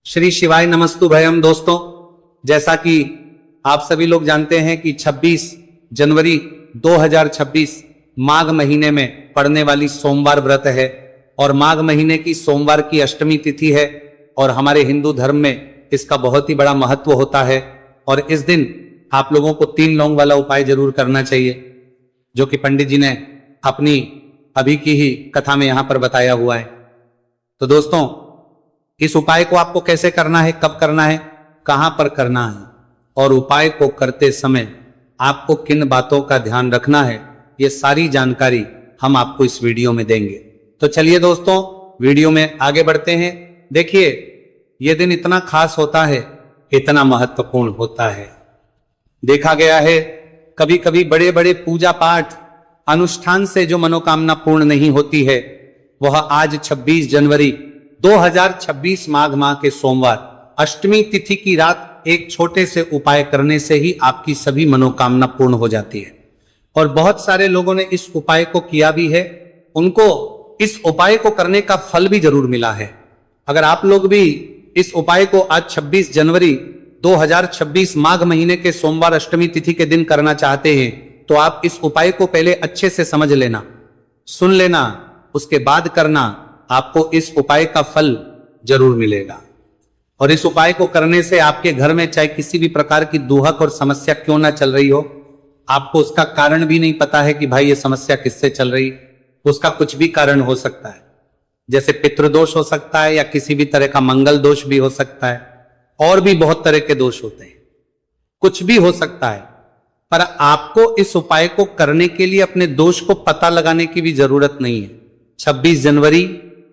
श्री शिवाय नमस्तु भयम। दोस्तों, जैसा कि आप सभी लोग जानते हैं कि 26 जनवरी 2026 माघ महीने में पड़ने वाली सोमवार व्रत है और माघ महीने की सोमवार की अष्टमी तिथि है और हमारे हिंदू धर्म में इसका बहुत ही बड़ा महत्व होता है। और इस दिन आप लोगों को 3 लौंग वाला उपाय जरूर करना चाहिए, जो कि पंडित जी ने अपनी अभी की ही कथा में यहां पर बताया हुआ है। तो दोस्तों, इस उपाय को आपको कैसे करना है, कब करना है, कहां पर करना है और उपाय को करते समय आपको किन बातों का ध्यान रखना है, ये सारी जानकारी हम आपको इस वीडियो में देंगे। तो चलिए दोस्तों, वीडियो में आगे बढ़ते हैं। देखिए, यह दिन इतना खास होता है, इतना महत्वपूर्ण होता है। देखा गया है कभी कभी बड़े बड़े पूजा पाठ अनुष्ठान से जो मनोकामना पूर्ण नहीं होती है, वह आज 26 जनवरी 2026 माघ माह के सोमवार अष्टमी तिथि की रात एक छोटे से उपाय करने से ही आपकी सभी मनोकामना पूर्ण हो जाती है। और बहुत सारे लोगों ने इस उपाय को किया भी है, उनको इस उपाय को करने का फल भी जरूर मिला है। अगर आप लोग भी इस उपाय को आज 26 जनवरी 2026 माघ महीने के सोमवार अष्टमी तिथि के दिन करना चाहते हैं, तो आप इस उपाय को पहले अच्छे से समझ लेना, सुन लेना, उसके बाद करना। आपको इस उपाय का फल जरूर मिलेगा। और इस उपाय को करने से आपके घर में चाहे किसी भी प्रकार की दुहक और समस्या क्यों ना चल रही हो, आपको उसका कारण भी नहीं पता है कि भाई ये समस्या किससे चल रही, उसका कुछ भी कारण हो सकता है। जैसे पितृदोष हो सकता है या किसी भी तरह का मंगल दोष भी हो सकता है, और भी बहुत तरह के दोष होते हैं, कुछ भी हो सकता है। पर आपको इस उपाय को करने के लिए अपने दोष को पता लगाने की भी जरूरत नहीं है। 26 जनवरी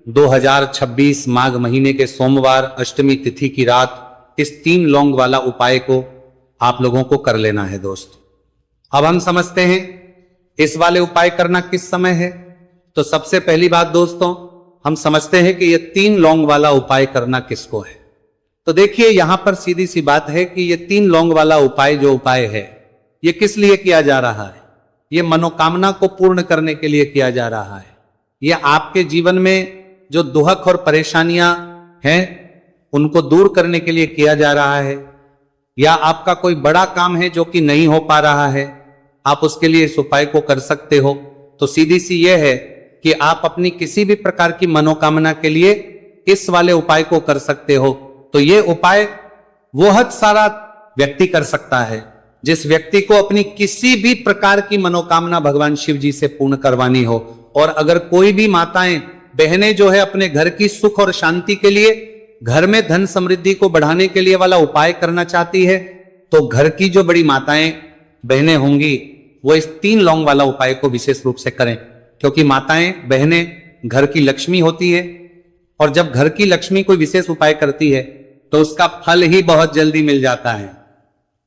2026 माघ महीने के सोमवार अष्टमी तिथि की रात इस 3 लौंग वाला उपाय को आप लोगों को कर लेना है। दोस्तों, अब हम समझते हैं इस वाले उपाय करना किस समय है। तो सबसे पहली बात दोस्तों, हम समझते हैं कि यह 3 लौंग वाला उपाय करना किसको है। तो देखिए, यहां पर सीधी सी बात है कि यह 3 लौंग वाला उपाय जो उपाय है, यह किस लिए किया जा रहा है। यह मनोकामना को पूर्ण करने के लिए किया जा रहा है। यह आपके जीवन में जो दुहक और परेशानियां हैं उनको दूर करने के लिए किया जा रहा है, या आपका कोई बड़ा काम है जो कि नहीं हो पा रहा है, आप उसके लिए इस उपाय को कर सकते हो। तो सीधी सी यह है कि आप अपनी किसी भी प्रकार की मनोकामना के लिए इस वाले उपाय को कर सकते हो। तो यह उपाय बहुत सारा व्यक्ति कर सकता है, जिस व्यक्ति को अपनी किसी भी प्रकार की मनोकामना भगवान शिव जी से पूर्ण करवानी हो। और अगर कोई भी माताएं बहनें जो है अपने घर की सुख और शांति के लिए, घर में धन समृद्धि को बढ़ाने के लिए वाला उपाय करना चाहती है, तो घर की जो बड़ी माताएं बहनें होंगी वो इस 3 लौंग वाला उपाय को विशेष रूप से करें, क्योंकि माताएं बहनें घर की लक्ष्मी होती है। और जब घर की लक्ष्मी कोई विशेष उपाय करती है तो उसका फल ही बहुत जल्दी मिल जाता है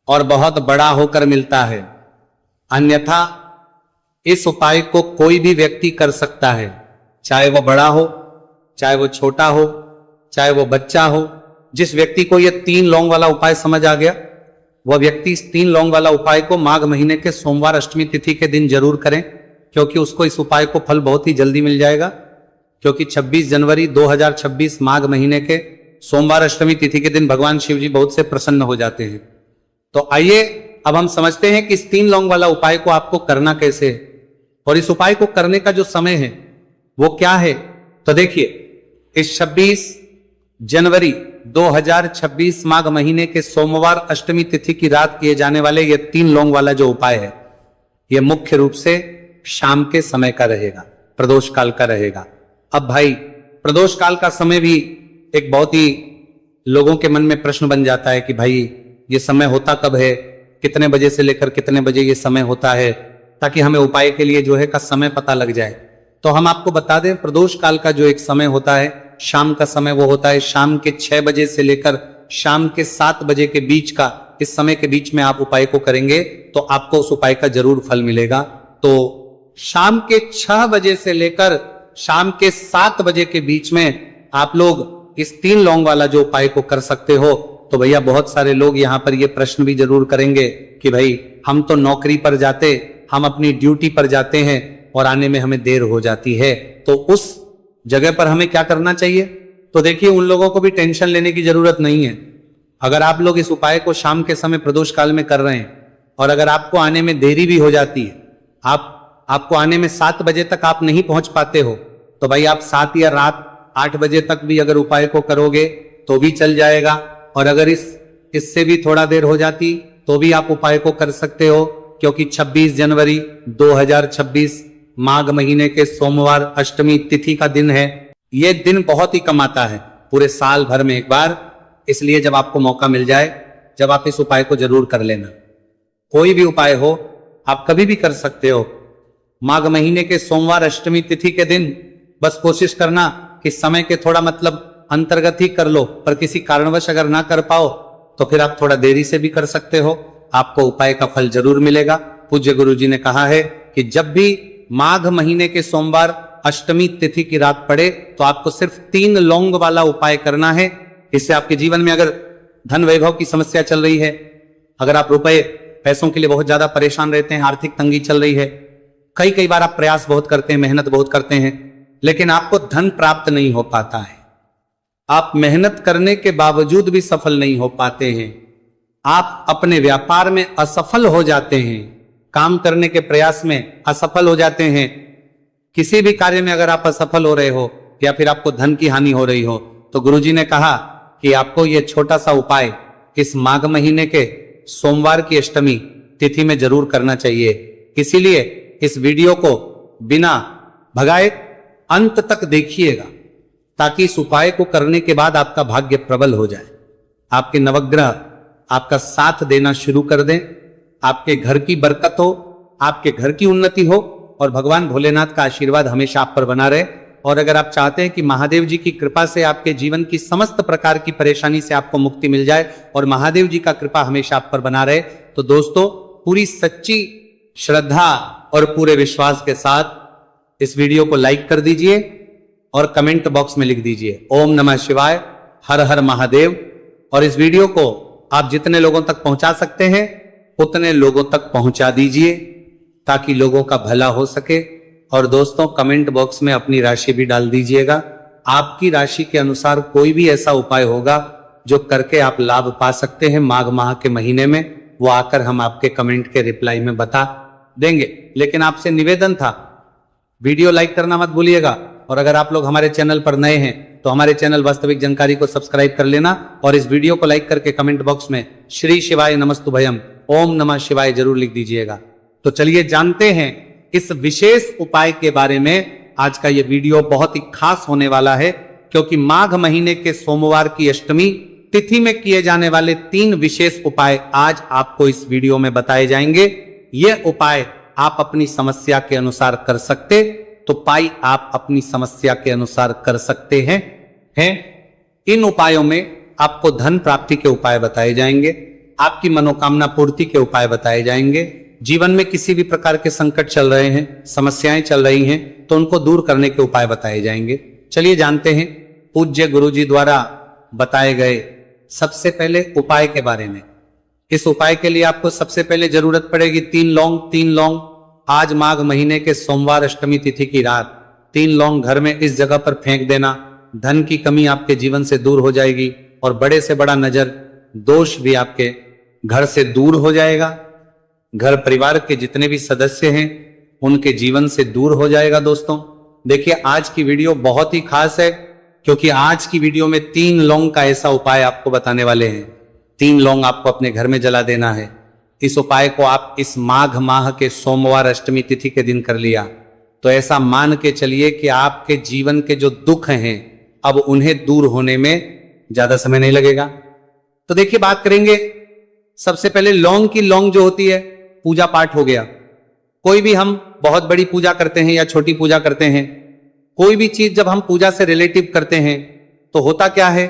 और बहुत बड़ा होकर मिलता है। अन्यथा इस उपाय को कोई भी व्यक्ति कर सकता है, चाहे वो बड़ा हो, चाहे वो छोटा हो, चाहे वो बच्चा हो। जिस व्यक्ति को यह 3 लौंग वाला उपाय समझ आ गया, वह व्यक्ति इस 3 लौंग वाला उपाय को माघ महीने के सोमवार अष्टमी तिथि के दिन जरूर करें, क्योंकि उसको इस उपाय को फल बहुत ही जल्दी मिल जाएगा। क्योंकि 26 जनवरी 2026 माघ महीने के सोमवार अष्टमी तिथि के दिन भगवान शिव जी बहुत से प्रसन्न हो जाते हैं। तो आइए अब हम समझते हैं कि इस 3 लौंग वाला उपाय को आपको करना कैसे है और इस उपाय को करने का जो समय है वो क्या है। तो देखिए, इस 26 जनवरी 2026 माघ महीने के सोमवार अष्टमी तिथि की रात किए जाने वाले ये 3 लौंग वाला जो उपाय है, यह मुख्य रूप से शाम के समय का रहेगा, प्रदोष काल का रहेगा। अब भाई, प्रदोष काल का समय भी एक बहुत ही लोगों के मन में प्रश्न बन जाता है कि भाई ये समय होता कब है, कितने बजे से लेकर कितने बजे ये समय होता है, ताकि हमें उपाय के लिए जो है का समय पता लग जाए। तो हम आपको बता दें, प्रदोष काल का जो एक समय होता है, शाम का समय, वो होता है शाम के 6 बजे से लेकर शाम के 7 बजे के बीच का। इस समय के बीच में आप उपाय को करेंगे तो आपको उस उपाय का जरूर फल मिलेगा। तो शाम के 6 बजे से लेकर शाम के 7 बजे के बीच में आप लोग इस 3 लौंग वाला जो उपाय को कर सकते हो। तो भैया, बहुत सारे लोग यहां पर ये प्रश्न भी जरूर करेंगे कि भाई हम तो नौकरी पर जाते, हम अपनी ड्यूटी पर जाते हैं और आने में हमें देर हो जाती है, तो उस जगह पर हमें क्या करना चाहिए। तो देखिए उन लोगों को भी टेंशन लेने की जरूरत नहीं है। अगर आप लोग इस उपाय को शाम के समय प्रदोष काल में कर रहे हैं और अगर आपको आने में देरी भी हो जाती है, आपको आने में 7 बजे तक आप नहीं पहुंच पाते हो, तो भाई आप 7 या रात 8 बजे तक भी अगर उपाय को करोगे तो भी चल जाएगा। और अगर इससे भी थोड़ा देर हो जाती तो भी आप उपाय को कर सकते हो, क्योंकि 26 जनवरी 2026 माघ महीने के सोमवार अष्टमी तिथि का दिन है। यह दिन बहुत ही कम आता है पूरे साल भर में एक बार, इसलिए जब आपको मौका मिल जाए, जब आप इस उपाय को जरूर कर लेना। कोई भी उपाय हो आप कभी भी कर सकते हो। माघ महीने के सोमवार अष्टमी तिथि के दिन बस कोशिश करना कि समय के थोड़ा अंतर्गत ही कर लो, पर किसी कारणवश अगर ना कर पाओ तो फिर आप थोड़ा देरी से भी कर सकते हो, आपको उपाय का फल जरूर मिलेगा। पूज्य गुरु जी ने कहा है कि जब भी माघ महीने के सोमवार अष्टमी तिथि की रात पड़े तो आपको सिर्फ 3 लौंग वाला उपाय करना है। इससे आपके जीवन में अगर धन वैभव की समस्या चल रही है, अगर आप रुपए पैसों के लिए बहुत ज्यादा परेशान रहते हैं, आर्थिक तंगी चल रही है, कई बार आप प्रयास बहुत करते हैं, मेहनत बहुत करते हैं, लेकिन आपको धन प्राप्त नहीं हो पाता है, आप मेहनत करने के बावजूद भी सफल नहीं हो पाते हैं, आप अपने व्यापार में असफल हो जाते हैं, काम करने के प्रयास में असफल हो जाते हैं, किसी भी कार्य में अगर आप असफल हो रहे हो या फिर आपको धन की हानि हो रही हो, तो गुरुजी ने कहा कि आपको यह छोटा सा उपाय इस माघ महीने के सोमवार की अष्टमी तिथि में जरूर करना चाहिए। इसीलिए इस वीडियो को बिना भगाए अंत तक देखिएगा, ताकि इस उपाय को करने के बाद आपका भाग्य प्रबल हो जाए, आपके नवग्रह आपका साथ देना शुरू कर दें, आपके घर की बरकत हो, आपके घर की उन्नति हो और भगवान भोलेनाथ का आशीर्वाद हमेशा आप पर बना रहे। और अगर आप चाहते हैं कि महादेव जी की कृपा से आपके जीवन की समस्त प्रकार की परेशानी से आपको मुक्ति मिल जाए और महादेव जी का कृपा हमेशा आप पर बना रहे, तो दोस्तों पूरी सच्ची श्रद्धा और पूरे विश्वास के साथ इस वीडियो को लाइक कर दीजिए और कमेंट बॉक्स में लिख दीजिए ओम नमः शिवाय, हर हर महादेव। और इस वीडियो को आप जितने लोगों तक पहुंचा सकते हैं उतने लोगों तक पहुंचा दीजिए, ताकि लोगों का भला हो सके। और दोस्तों कमेंट बॉक्स में अपनी राशि भी डाल दीजिएगा, आपकी राशि के अनुसार कोई भी ऐसा उपाय होगा जो करके आप लाभ पा सकते हैं माघ माह के महीने में, वो आकर हम आपके कमेंट के रिप्लाई में बता देंगे। लेकिन आपसे निवेदन था, वीडियो लाइक करना मत भूलिएगा, और अगर आप लोग हमारे चैनल पर नए हैं तो हमारे चैनल वास्तविक जानकारी को सब्सक्राइब कर लेना और इस वीडियो को लाइक करके कमेंट बॉक्स में श्री शिवाय नमस्तुभयम ओम नमः शिवाय जरूर लिख दीजिएगा। तो चलिए जानते हैं इस विशेष उपाय के बारे में। आज का यह वीडियो बहुत ही खास होने वाला है, क्योंकि माघ महीने के सोमवार की अष्टमी तिथि में किए जाने वाले 3 विशेष उपाय आज आपको इस वीडियो में बताए जाएंगे। यह उपाय आप अपनी समस्या के अनुसार कर सकते, तो पाई आप अपनी समस्या के अनुसार कर सकते हैं। इन उपायों में आपको धन प्राप्ति के उपाय बताए जाएंगे, आपकी मनोकामना पूर्ति के उपाय बताए जाएंगे, जीवन में किसी भी प्रकार के संकट चल रहे हैं, समस्याएं चल रही हैं, तो उनको दूर करने के उपाय बताए जाएंगे। चलिए जानते हैं पूज्य गुरु जी द्वारा बताए गए सबसे पहले उपाय के बारे में। इस उपाय के लिए आपको सबसे पहले जरूरत पड़ेगी 3 लौंग। आज माघ महीने के सोमवार अष्टमी तिथि की रात 3 लौंग घर में इस जगह पर फेंक देना, धन की कमी आपके जीवन से दूर हो जाएगी और बड़े से बड़ा नजर दोष भी आपके घर से दूर हो जाएगा, घर परिवार के जितने भी सदस्य हैं उनके जीवन से दूर हो जाएगा। दोस्तों देखिए आज की वीडियो बहुत ही खास है, क्योंकि आज की वीडियो में 3 लौंग का ऐसा उपाय आपको बताने वाले हैं। 3 लौंग आपको अपने घर में जला देना है। इस उपाय को आप इस माघ माह के सोमवार अष्टमी तिथि के दिन कर लिया तो ऐसा मान के चलिए कि आपके जीवन के जो दुख हैं अब उन्हें दूर होने में ज्यादा समय नहीं लगेगा। तो देखिए बात करेंगे सबसे पहले लौंग की। लौंग जो होती है पूजा पाठ हो गया, कोई भी हम बहुत बड़ी पूजा करते हैं या छोटी पूजा करते हैं, कोई भी चीज जब हम पूजा से रिलेटिव करते हैं तो होता क्या है,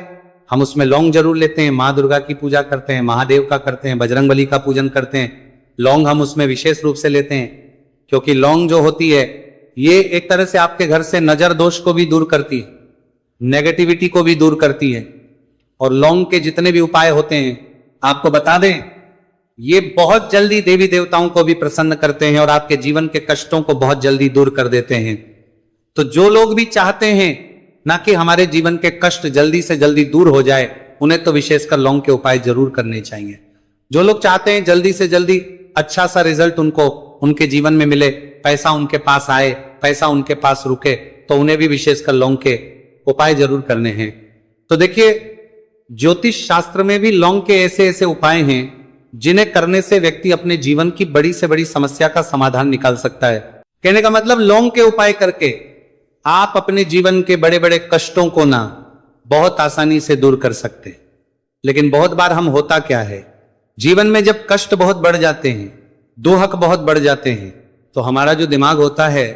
हम उसमें लौंग जरूर लेते हैं। माँ दुर्गा की पूजा करते हैं, महादेव का करते हैं, बजरंगबली का पूजन करते हैं, लौंग हम उसमें विशेष रूप से लेते हैं, क्योंकि लौंग जो होती है ये एक तरह से आपके घर से नजर दोष को भी दूर करती है, नेगेटिविटी को भी दूर करती है। और लौंग के जितने भी उपाय होते हैं आपको बता दें, ये बहुत जल्दी देवी देवताओं को भी प्रसन्न करते हैं और आपके जीवन के कष्टों को बहुत जल्दी दूर कर देते हैं। तो जो लोग भी चाहते हैं ना कि हमारे जीवन के कष्ट जल्दी से जल्दी दूर हो जाए, उन्हें तो विशेषकर लौंग के उपाय जरूर करने चाहिए। जो लोग चाहते हैं जल्दी से जल्दी अच्छा सा रिजल्ट उनको उनके जीवन में मिले, पैसा उनके पास आए, पैसा उनके पास रुके, तो उन्हें भी विशेषकर लौंग के उपाय जरूर करने हैं। तो देखिए, ज्योतिष शास्त्र में भी लौंग के ऐसे ऐसे उपाय हैं जिन्हें करने से व्यक्ति अपने जीवन की बड़ी से बड़ी समस्या का समाधान निकाल सकता है। कहने का मतलब, लौंग के उपाय करके आप अपने जीवन के बड़े बड़े कष्टों को ना बहुत आसानी से दूर कर सकते हैं। लेकिन बहुत बार हम होता क्या है, जीवन में जब कष्ट बहुत बढ़ जाते हैं, दुहक बहुत बढ़ जाते हैं, तो हमारा जो दिमाग होता है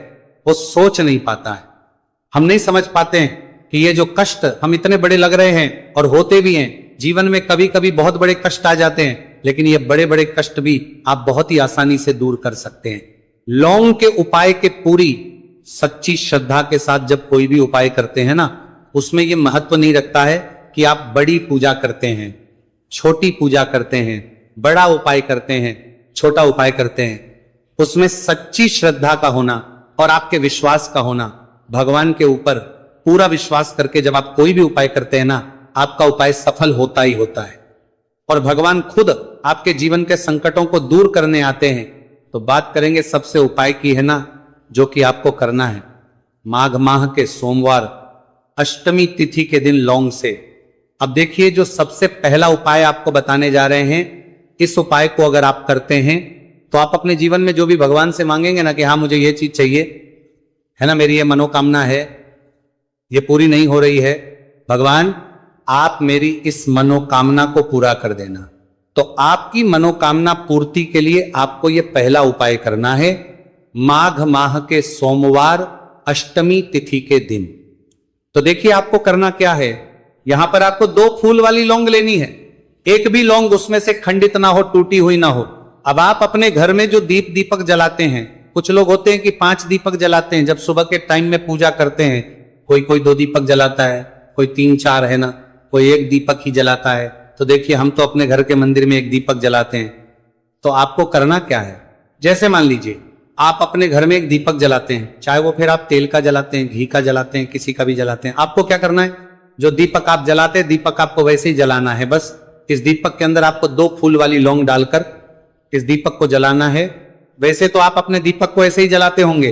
वो सोच नहीं पाता है। हम नहीं समझ पाते हैं कि ये जो कष्ट हम इतने बड़े लग रहे हैं, और होते भी हैं जीवन में, कभी कभी बहुत बड़े कष्ट आ जाते हैं, लेकिन ये बड़े बड़े कष्ट भी आप बहुत ही आसानी से दूर कर सकते हैं। लौंग के उपाय के पूरी सच्ची श्रद्धा के साथ जब कोई भी उपाय करते हैं ना, उसमें ये महत्व नहीं रखता है कि आप बड़ी पूजा करते हैं, छोटी पूजा करते हैं, बड़ा उपाय करते हैं, छोटा उपाय करते हैं। उसमें सच्ची श्रद्धा का होना और आपके विश्वास का होना, भगवान के ऊपर पूरा विश्वास करके जब आप कोई भी उपाय करते हैं ना, आपका उपाय सफल होता ही होता है, और भगवान खुद आपके जीवन के संकटों को दूर करने आते हैं। तो बात करेंगे सबसे उपाय की, है ना, जो कि आपको करना है माघ माह के सोमवार अष्टमी तिथि के दिन लौंग से। अब देखिए, जो सबसे पहला उपाय आपको बताने जा रहे हैं, इस उपाय को अगर आप करते हैं तो आप अपने जीवन में जो भी भगवान से मांगेंगे ना कि हाँ मुझे ये चीज चाहिए, है ना, मेरी ये मनोकामना है, ये पूरी नहीं हो रही है, भगवान आप मेरी इस मनोकामना को पूरा कर देना। तो आपकी मनोकामना पूर्ति के लिए आपको ये पहला उपाय करना है, माघ माह के सोमवार अष्टमी तिथि के दिन। तो देखिए, आपको करना क्या है, यहां पर आपको 2 फूल वाली लौंग लेनी है। एक भी लौंग उसमें से खंडित ना हो, टूटी हुई ना हो। अब आप अपने घर में जो दीपक जलाते हैं, कुछ लोग होते हैं कि 5 दीपक जलाते हैं जब सुबह के टाइम में पूजा करते हैं, कोई 2 दीपक जलाता है, कोई 3-4, है ना, कोई 1 दीपक ही जलाता है। तो देखिए, हम तो अपने घर के मंदिर में 1 दीपक जलाते हैं। तो आपको करना क्या है, जैसे मान लीजिए आप अपने घर में 1 दीपक जलाते हैं, चाहे वो फिर आप तेल का जलाते हैं, घी का जलाते हैं, किसी का भी जलाते हैं, आपको क्या करना है, जो दीपक आप जलाते हैं, दीपक आपको वैसे ही जलाना है। बस इस दीपक के अंदर आपको 2 फूल वाली लौंग डालकर इस दीपक को जलाना है। वैसे तो आप अपने दीपक को ऐसे ही जलाते होंगे,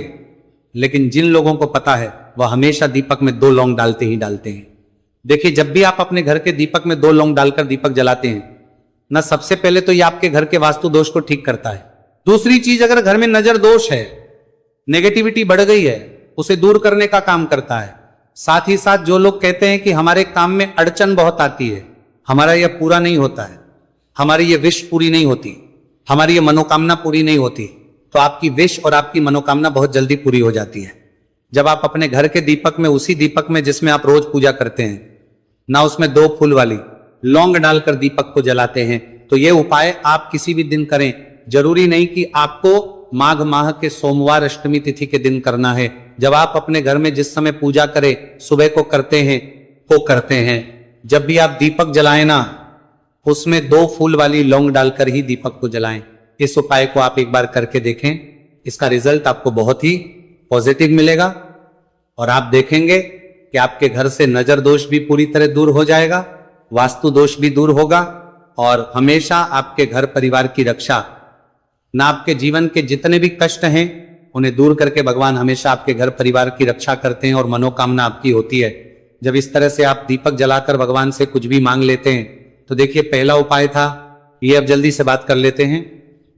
लेकिन जिन लोगों को पता है वह हमेशा दीपक में 2 लौंग डालते ही डालते हैं। देखिए, जब भी आप अपने घर के दीपक में 2 लौंग डालकर दीपक जलाते हैं ना, सबसे पहले तो ये आपके घर के वास्तु दोष को ठीक करता है। दूसरी चीज, अगर घर में नजर दोष है, नेगेटिविटी बढ़ गई है, उसे दूर करने का काम करता है। साथ ही साथ जो लोग कहते हैं कि हमारे काम में अड़चन बहुत आती है, हमारा यह पूरा नहीं होता है, हमारी ये विश पूरी नहीं होती, हमारी ये मनोकामना पूरी नहीं होती, तो आपकी विश और आपकी मनोकामना बहुत जल्दी पूरी हो जाती है। जब आप अपने घर के दीपक में, उसी दीपक में जिसमें आप रोज पूजा करते हैं ना, उसमें 2 फूल वाली लौंग डालकर दीपक को जलाते हैं, तो ये उपाय आप किसी भी दिन करें। जरूरी नहीं कि आपको माघ माह के सोमवार अष्टमी तिथि के दिन करना है। जब आप अपने घर में जिस समय पूजा करें, सुबह को करते हैं, वो करते हैं। जब भी आप दीपक जलाएं ना, उसमें 2 फूल वाली लौंग डालकर ही दीपक को जलाएं। इस उपाय को आप एक बार करके देखें, इसका रिजल्ट आपको बहुत ही पॉजिटिव मिलेगा, और आप देखेंगे कि आपके घर से नजर दोष भी पूरी तरह दूर हो जाएगा, वास्तु दोष भी दूर होगा, और हमेशा आपके घर परिवार की रक्षा, ना आपके जीवन के जितने भी कष्ट हैं उन्हें दूर करके भगवान हमेशा आपके घर परिवार की रक्षा करते हैं और मनोकामना आपकी होती है। जब इस तरह से आप दीपक जलाकर भगवान से कुछ भी मांग लेते हैं, तो देखिए, पहला उपाय था ये। अब जल्दी से बात कर लेते हैं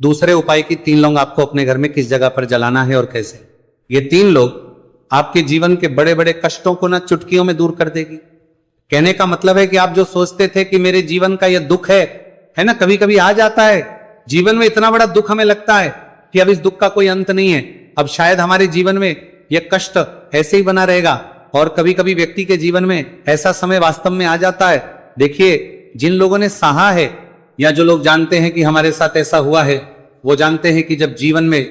दूसरे उपाय की। 3 लौंग आपको अपने घर में किस जगह पर जलाना है और कैसे। ये 3 लोग आपके जीवन के बड़े बड़े कष्टों को ना चुटकियों में दूर कर देगी। कहने का मतलब है कि आप जो सोचते थे कि मेरे जीवन का यह दुख है ना, कभी कभी आ जाता है जीवन में, इतना बड़ा दुख हमें लगता है कि अब इस दुख का कोई अंत नहीं है, अब शायद हमारे जीवन में यह कष्ट ऐसे ही बना रहेगा। और कभी कभी व्यक्ति के जीवन में ऐसा समय वास्तव में आ जाता है। देखिए, जिन लोगों ने सहा है, या जो लोग जानते हैं कि हमारे साथ ऐसा हुआ है, वो जानते हैं कि जब जीवन में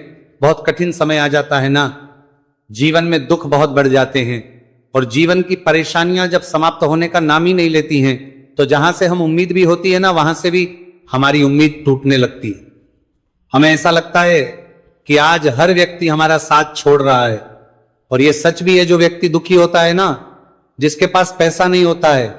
बहुत कठिन समय आ जाता है ना, जीवन में दुख बहुत बढ़ जाते हैं, और जीवन की परेशानियां जब समाप्त होने का नाम ही नहीं लेती हैं, तो जहां से हम उम्मीद भी होती है ना, वहां से भी हमारी उम्मीद टूटने लगती है। हमें ऐसा लगता है कि आज हर व्यक्ति हमारा साथ छोड़ रहा है। और यह सच भी है, जो व्यक्ति दुखी होता है ना, जिसके पास पैसा नहीं होता है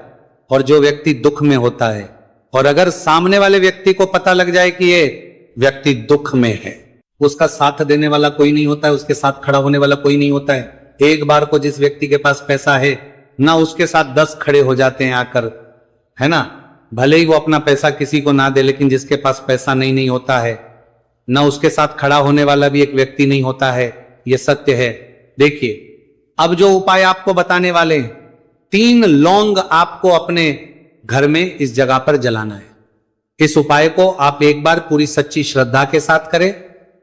और जो व्यक्ति दुख में होता है, और अगर सामने वाले व्यक्ति को पता लग जाए कि ये व्यक्ति दुख में है, उसका साथ देने वाला कोई नहीं होता है, उसके साथ खड़ा होने वाला कोई नहीं होता है। एक बार को जिस व्यक्ति के पास पैसा है ना, उसके साथ 10 खड़े हो जाते हैं आकर, है ना। भले ही वो अपना पैसा किसी को ना दे, लेकिन जिसके पास पैसा नहीं होता है ना, उसके साथ खड़ा होने वाला भी एक व्यक्ति नहीं होता है। यह सत्य है। देखिए, अब जो उपाय आपको बताने वाले हैं, 3 लौंग आपको अपने घर में इस जगह पर जलाना है। इस उपाय को आप एक बार पूरी सच्ची श्रद्धा के साथ करें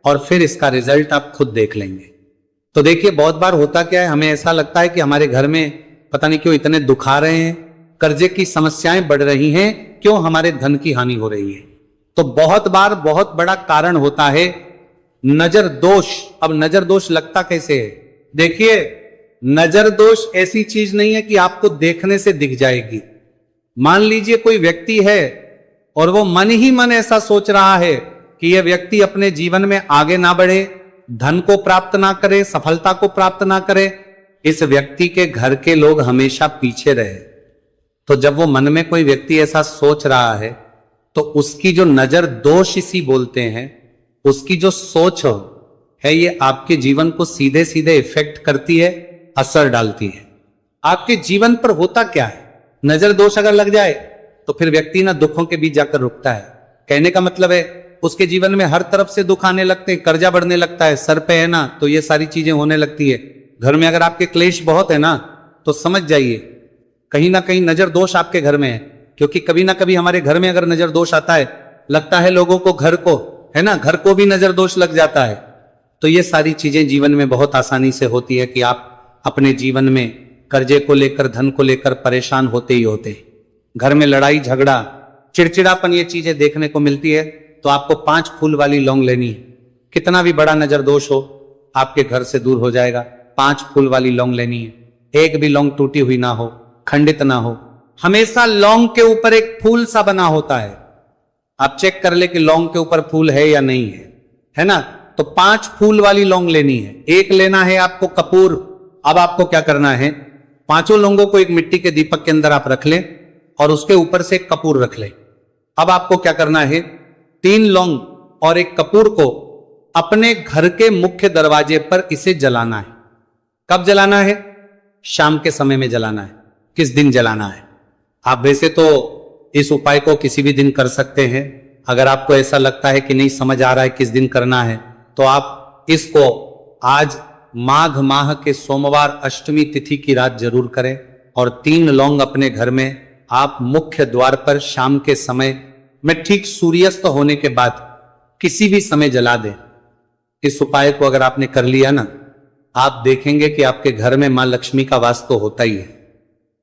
और फिर इसका रिजल्ट आप खुद देख लेंगे। तो देखिए, बहुत बार होता क्या है, हमें ऐसा लगता है कि हमारे घर में पता नहीं क्यों इतने दुख आ रहे हैं, कर्जे की समस्याएं बढ़ रही हैं, क्यों हमारे धन की हानि हो रही है। तो बहुत बार बहुत बड़ा कारण होता है नजर दोष। अब नजर दोष लगता कैसे है? देखिए, नजर दोष ऐसी चीज नहीं है कि आपको देखने से दिख जाएगी। मान लीजिए कोई व्यक्ति है और वो मन ही मन ऐसा सोच रहा है कि यह व्यक्ति अपने जीवन में आगे ना बढ़े, धन को प्राप्त ना करे, सफलता को प्राप्त ना करे, इस व्यक्ति के घर के लोग हमेशा पीछे रहे। तो जब वो मन में कोई व्यक्ति ऐसा सोच रहा है, तो उसकी जो नजर दोष इसी बोलते हैं, उसकी जो सोच है, ये आपके जीवन को सीधे सीधे इफेक्ट करती है, असर डालती है। आपके जीवन पर होता क्या है, नजर दोष अगर लग जाए तो फिर व्यक्ति ना दुखों के बीच जाकर रुकता है। कहने का मतलब है, उसके जीवन में हर तरफ से दुख आने लगते हैं, कर्जा बढ़ने लगता है, सर पे है ना, तो ये सारी चीजें होने लगती है। घर में अगर आपके क्लेश बहुत है ना, तो समझ जाइए कहीं ना कहीं नजर दोष आपके घर में है। क्योंकि कभी ना कभी हमारे घर में अगर नजर दोष आता है, लगता है लोगों को, घर को, है ना, घर को भी नजर दोष लग जाता है। तो ये सारी चीजें जीवन में बहुत आसानी से होती है कि आप अपने जीवन में कर्जे को लेकर, धन को लेकर परेशान होते ही होते। घर में लड़ाई झगड़ा, चिड़चिड़ापन, ये चीजें देखने को मिलती है। तो आपको 5 फूल वाली लौंग लेनी है। कितना भी बड़ा नजर दोष हो, आपके घर से दूर हो जाएगा। 5 फूल वाली लौंग लेनी है। एक भी लौंग टूटी हुई ना हो, खंडित ना हो। हमेशा लौंग के ऊपर एक फूल सा बना होता है। आप चेक कर ले कि लौंग के ऊपर फूल है या नहीं है ना। तो 5 फूल वाली लौंग लेनी है। एक लेना है आपको कपूर। अब आपको क्या करना है, 5 लौंगों को एक मिट्टी के दीपक के अंदर आप रख लें और उसके ऊपर से एक कपूर रख लें। अब आपको क्या करना है, 3 लौंग और एक कपूर को अपने घर के मुख्य दरवाजे पर इसे जलाना है। कब जलाना है? शाम के समय में जलाना है। किस दिन जलाना है? आप वैसे तो इस उपाय को किसी भी दिन कर सकते हैं। अगर आपको ऐसा लगता है कि नहीं समझ आ रहा है किस दिन करना है, तो आप इसको आज माघ माह के सोमवार अष्टमी तिथि की रात जरूर करें। और 3 लौंग अपने घर में आप मुख्य द्वार पर शाम के समय में ठीक सूर्यास्त होने के बाद किसी भी समय जला दें। इस उपाय को अगर आपने कर लिया ना, आप देखेंगे कि आपके घर में मां लक्ष्मी का वास तो होता ही है।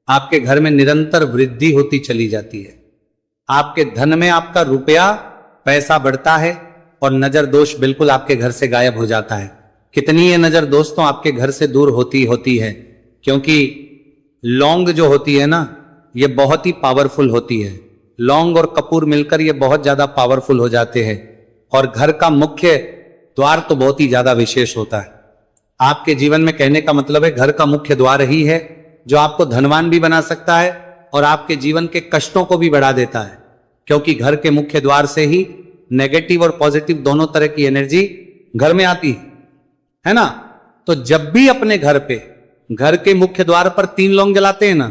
आपके घर में निरंतर वृद्धि होती चली जाती है। आपके धन में आपका रुपया पैसा बढ़ता है और नजर दोष बिल्कुल आपके घर से गायब हो जाता है। कितनी ये नजर दोस्तों आपके घर से दूर होती है, क्योंकि लौंग जो होती है ना, ये बहुत ही पावरफुल होती है। लौंग और कपूर मिलकर ये बहुत ज्यादा पावरफुल हो जाते हैं। और घर का मुख्य द्वार तो बहुत ही ज्यादा विशेष होता है। आपके जीवन में, कहने का मतलब है, घर का मुख्य द्वार ही है जो आपको धनवान भी बना सकता है और आपके जीवन के कष्टों को भी बढ़ा देता है। क्योंकि घर के मुख्य द्वार से ही नेगेटिव और पॉजिटिव दोनों तरह की एनर्जी घर में आती है ना। तो जब भी अपने घर पे, घर के मुख्य द्वार पर 3 लौंग जलाते हैं ना,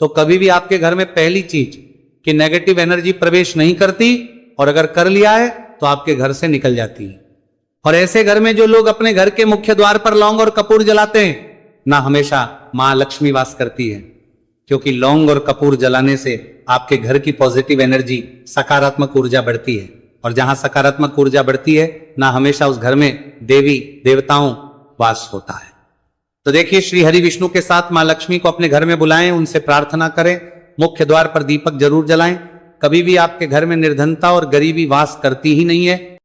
तो कभी भी आपके घर में पहली चीज कि नेगेटिव एनर्जी प्रवेश नहीं करती, और अगर कर लिया है तो आपके घर से निकल जाती है। और ऐसे घर में जो लोग अपने घर के मुख्य द्वार पर लौंग और कपूर जलाते हैं ना, हमेशा मां लक्ष्मी वास करती है। क्योंकि लौंग और कपूर जलाने से आपके घर की पॉजिटिव एनर्जी, सकारात्मक ऊर्जा बढ़ती है। और जहां सकारात्मक ऊर्जा बढ़ती है ना, हमेशा उस घर में देवी देवताओं वास होता है। तो देखिए, श्री हरि विष्णु के साथ मां लक्ष्मी को अपने घर में बुलाएं, उनसे प्रार्थना करें, मुख्य द्वार पर दीपक जरूर जलाएं। कभी भी आपके घर में निर्धनता और गरीबी वास करती ही नहीं है।